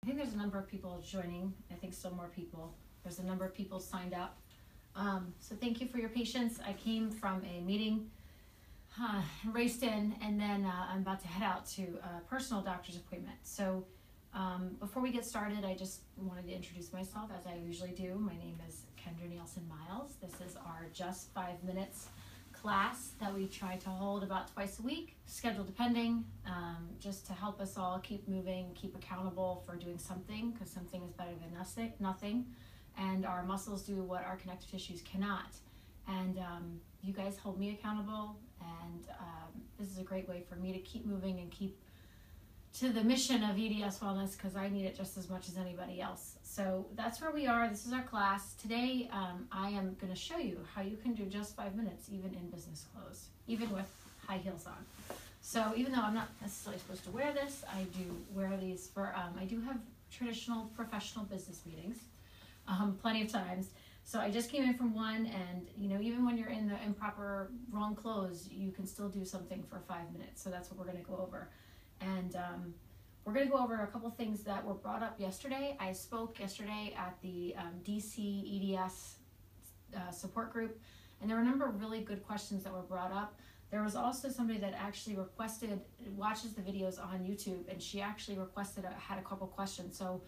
I think there's a number of people joining. I think still more people. There's a number of people signed up. So thank you for your patience. I came from a meeting, raced in, and then I'm about to head out to a personal doctor's appointment. So before we get started, I just wanted to introduce myself as I usually do. My name is Kendra Nielsen-Miles. This is our Just 5 Minutes class that we try to hold about twice a week, schedule depending, just to help us all keep moving, keep accountable for doing something, because something is better than nothing, and our muscles do what our connective tissues cannot. And you guys hold me accountable, and this is a great way for me to keep moving and keep to the mission of EDS Wellness, because I need it just as much as anybody else. So that's where we are. This is our class. Today I am going to show you how you can do just 5 minutes even in business clothes, even with high heels on. So even though I'm not necessarily supposed to wear this, I do wear these for, I do have traditional professional business meetings plenty of times. So I just came in from one, and you know, even when you're in the improper wrong clothes, you can still do something for 5 minutes. So that's what we're going to go over. And we're going to go over a couple things that were brought up yesterday. I spoke yesterday at the DC EDS support group, and there were a number of really good questions that were brought up. There was also somebody that actually watches the videos on YouTube, and she actually had a couple questions. So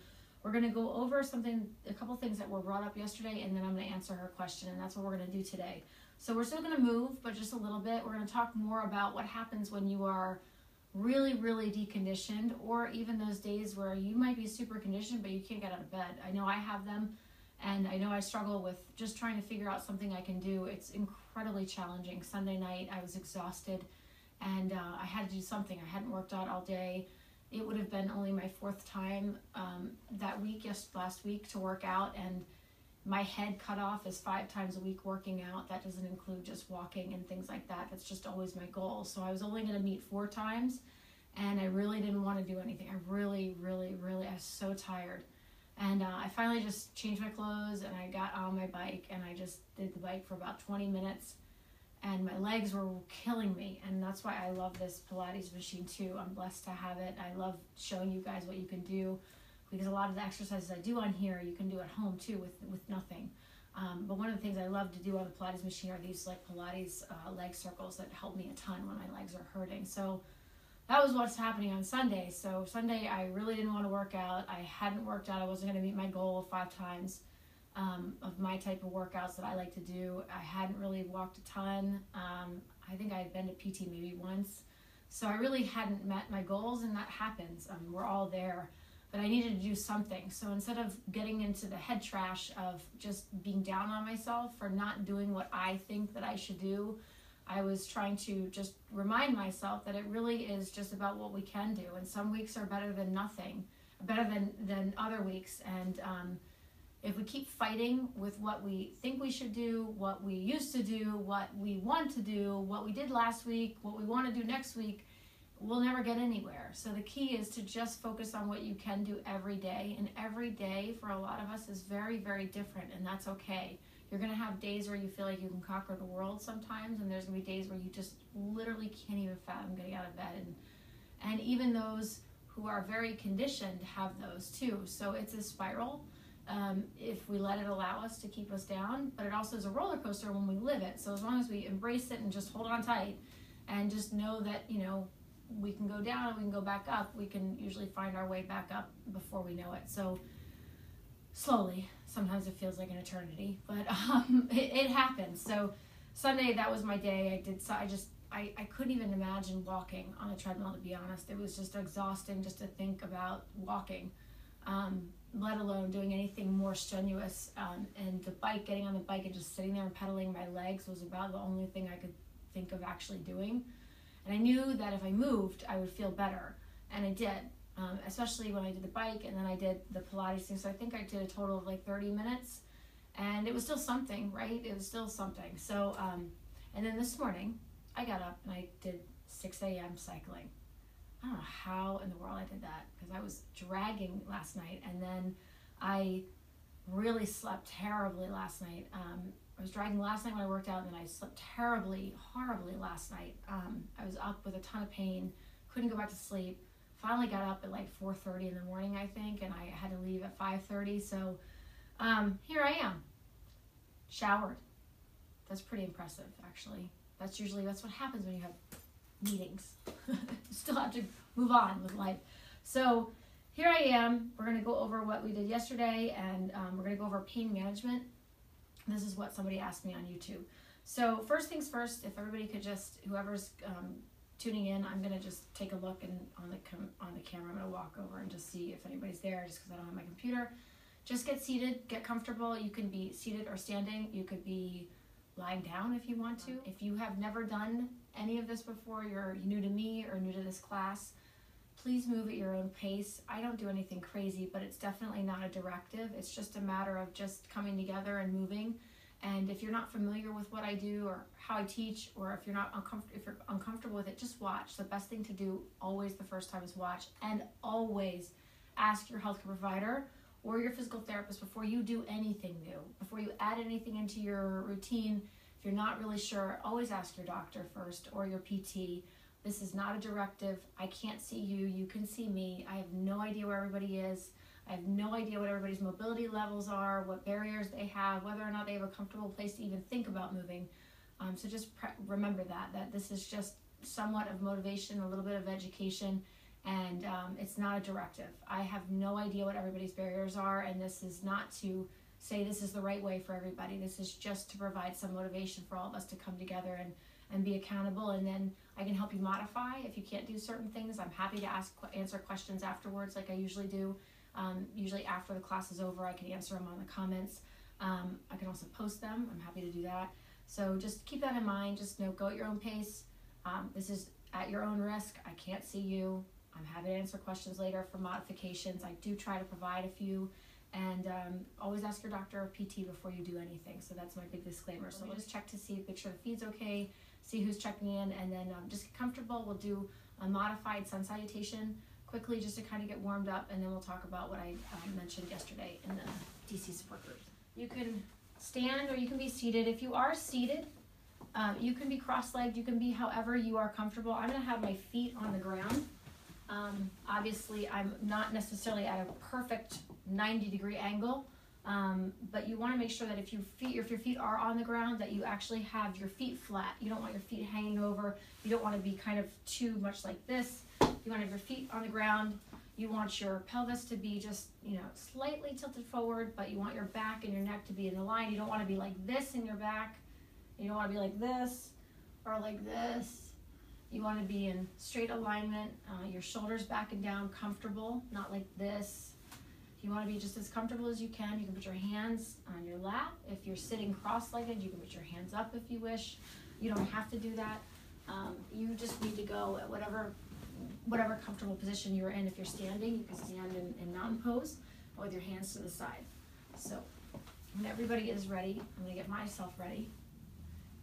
we're going to go over a couple things that were brought up yesterday, and then I'm going to answer her question, and that's what we're going to do today. So we're still going to move, but just a little bit. We're going to talk more about what happens when you are really, really deconditioned, or even those days where you might be super conditioned, but you can't get out of bed. I know I have them, and I know I struggle with just trying to figure out something I can do. It's incredibly challenging. Sunday night, I was exhausted, and I had to do something. I hadn't worked out all day. It would have been only my 4th time that week, last week, to work out, and my head cut off is 5 times a week working out. That doesn't include just walking and things like that. That's just always my goal. So I was only going to meet 4 times, and I really didn't want to do anything. I really, I was so tired. And I finally just changed my clothes, and I got on my bike, and I just did the bike for about 20 minutes, and my legs were killing me. And that's why I love this Pilates machine too. I'm blessed to have it. I love showing you guys what you can do, because a lot of the exercises I do on here, you can do at home too with nothing. But one of the things I love to do on the Pilates machine are these like Pilates leg circles that help me a ton when my legs are hurting. So that was what's happening on Sunday. So Sunday, I really didn't want to work out. I hadn't worked out. I wasn't going to meet my goal of 5 times of my type of workouts that I like to do. I hadn't really walked a ton. I think I had been to PT maybe once. So I really hadn't met my goals, and that happens. We're all there. But I needed to do something. So instead of getting into the head trash of just being down on myself for not doing what I think that I should do, I was trying to just remind myself that it really is just about what we can do. And some weeks are better than nothing, better than other weeks. And if we keep fighting with what we think we should do, what we used to do, what we want to do, what we did last week, what we want to do next week, we'll never get anywhere. So the key is to just focus on what you can do every day. And every day for a lot of us is very, very different, and that's okay. You're going to have days where you feel like you can conquer the world sometimes, and there's going to be days where you just literally can't even fathom getting out of bed. And even those who are very conditioned have those too. So it's a spiral if we let it allow us to keep us down, but it also is a roller coaster when we live it. So as long as we embrace it and just hold on tight and just know that, you know, we can go down and we can go back up, we can usually find our way back up before we know it. So slowly, sometimes it feels like an eternity, but it happens. So Sunday, that was my day. I couldn't even imagine walking on a treadmill, to be honest. It was just exhausting just to think about walking, let alone doing anything more strenuous. And the bike, getting on the bike and just sitting there and pedaling my legs was about the only thing I could think of actually doing. And I knew that if I moved, I would feel better. And I did, especially when I did the bike and then I did the Pilates thing. So I think I did a total of like 30 minutes. And it was still something, right? It was still something. So, and then this morning, I got up and I did 6 a.m. cycling. I don't know how in the world I did that, because I was dragging last night. And then I really slept terribly last night. I was dragging last night when I worked out, and then I slept horribly last night. I was up with a ton of pain, couldn't go back to sleep, finally got up at like 4:30 in the morning, I think, and I had to leave at 5:30. So here I am, showered. That's pretty impressive, actually. That's what happens when you have meetings. You still have to move on with life. So here I am. We're going to go over what we did yesterday, and we're going to go over pain management. This is what somebody asked me on YouTube. So first things first, if everybody could just, whoever's tuning in, I'm going to just take a look and on the camera. I'm going to walk over and just see if anybody's there, just because I don't have my computer. Just get seated, get comfortable. You can be seated or standing. You could be lying down if you want to. If you have never done any of this before, you're new to me or new to this class, please move at your own pace. I don't do anything crazy, but it's definitely not a directive. It's just a matter of just coming together and moving. And if you're not familiar with what I do or how I teach, or if you're uncomfortable with it, just watch. The best thing to do always the first time is watch, and always ask your healthcare provider or your physical therapist before you do anything new, before you add anything into your routine. If you're not really sure, always ask your doctor first or your PT. This is not a directive. I can't see you. You can see me. I have no idea where everybody is. I have no idea what everybody's mobility levels are, what barriers they have, whether or not they have a comfortable place to even think about moving. So just remember that this is just somewhat of motivation, a little bit of education, and it's not a directive. I have no idea what everybody's barriers are, and this is not to say this is the right way for everybody. This is just to provide some motivation for all of us to come together and be accountable, and then I can help you modify if you can't do certain things. I'm happy to answer questions afterwards like I usually do. Usually after the class is over, I can answer them on the comments. I can also post them. I'm happy to do that. So just keep that in mind. Just go at your own pace. This is at your own risk. I can't see you. I'm happy to answer questions later for modifications. I do try to provide a few, and always ask your doctor or PT before you do anything. So that's my big disclaimer. So we'll just check to see, make sure the feed's okay, see who's checking in, and then just get comfortable. We'll do a modified Sun Salutation quickly just to kind of get warmed up, and then we'll talk about what I mentioned yesterday in the DC support group. You can stand or you can be seated. If you are seated, you can be cross-legged. You can be however you are comfortable. I'm going to have my feet on the ground. Obviously, I'm not necessarily at a perfect 90-degree angle, but you want to make sure that if your feet are on the ground, that you actually have your feet flat. You don't want your feet hanging over. You don't want to be kind of too much like this. You want to have your feet on the ground. You want your pelvis to be just, slightly tilted forward, but you want your back and your neck to be in the line. You don't want to be like this in your back. You don't want to be like this or like this. You want to be in straight alignment, your shoulders back and down, comfortable, not like this. You want to be just as comfortable as you can. You can put your hands on your lap. If you're sitting cross-legged, you can put your hands up if you wish. You don't have to do that. You just need to go at whatever comfortable position you're in. If you're standing, you can stand in mountain pose or with your hands to the side. So when everybody is ready, I'm going to get myself ready,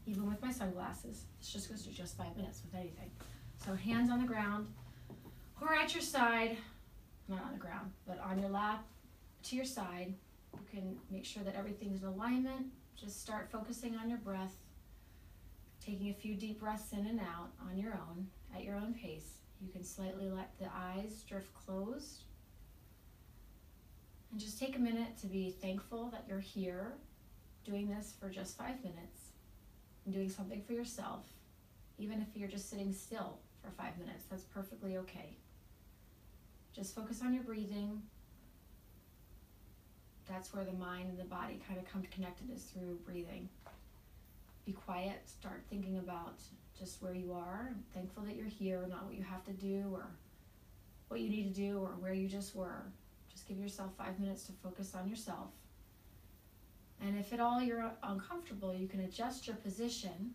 even with my sunglasses. This just goes to just 5 minutes with anything. So hands on the ground or at your side, not on the ground, but on your lap to your side. You can make sure that everything's in alignment. Just start focusing on your breath, taking a few deep breaths in and out on your own, at your own pace. You can slightly let the eyes drift closed. And just take a minute to be thankful that you're here doing this for just 5 minutes and doing something for yourself. Even if you're just sitting still for 5 minutes, that's perfectly okay. Just focus on your breathing. That's where the mind and the body kind of come connected, is through breathing. Be quiet, start thinking about just where you are. I'm thankful that you're here, not what you have to do or what you need to do or where you just were. Just give yourself 5 minutes to focus on yourself. And if at all you're uncomfortable, you can adjust your position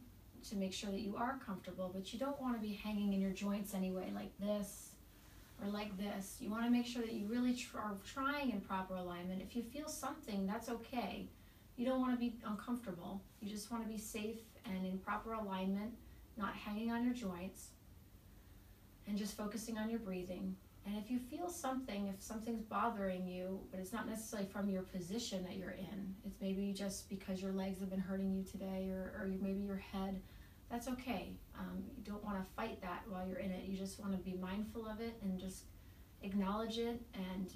to make sure that you are comfortable, but you don't want to be hanging in your joints anyway, like this or like this. You want to make sure that you really are trying in proper alignment. If you feel something, that's okay. You don't want to be uncomfortable. You just want to be safe and in proper alignment, not hanging on your joints, and just focusing on your breathing. And if you feel something, if something's bothering you, but it's not necessarily from your position that you're in, it's maybe just because your legs have been hurting you today, or maybe your head, that's okay. You don't want to fight that while you're in it. You just want to be mindful of it and just acknowledge it and